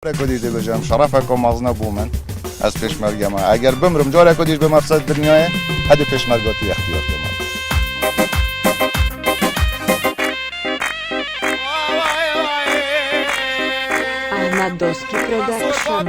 دیده بجم شرفک و مازنه بومن از پیشمرگه ما اگر بمرم جاره کدیش به مفسد دنیای هد پیشمرگاتی اختیار کنم. Ahmad Doski Production.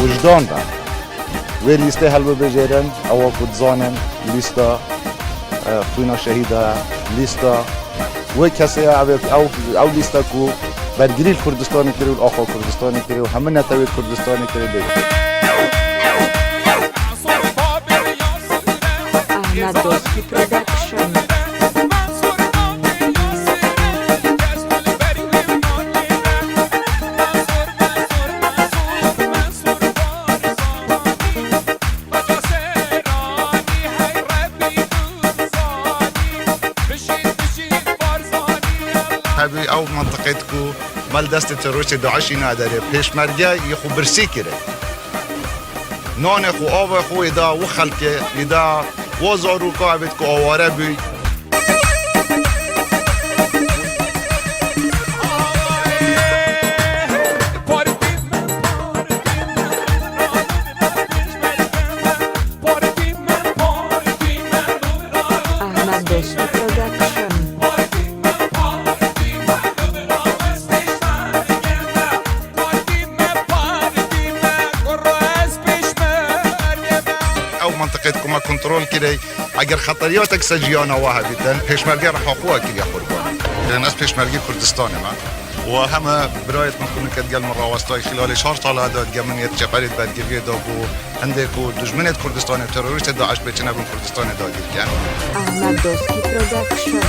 وجدان دارم و لیسته حلو بجیرن او کد زانن لیستا خوینا شهیده لیستا و کسی او لیستا کو برگریل کردستانی کری و آخا کردستانی کری و همه نتوی کردستانی کری دیگه. Ahmad Doski Production. هبی او منطقتكو مال دست تروش داعشی نداره پیشمرگه یخو برسی کره نان خو آب خو یدا و خلقه یدا و زاروکا عبید که آواره بی Ahmad Doski Production. او منطقتكم كنترول كده اگر خطرياتك سجيانا واحد بدن پیشمرگه رح اخوها كده يا قربان الناس پیشمرگه كردستاني ما وهم برايت ممكن كتقال مرة واسطاي خلال 4 سال هذا جمنية جبهة برگیری دابو عندك دشمنت كردستان تروریست داعش بچنه بن كردستان داگیر کن. Ahmad Doski Production.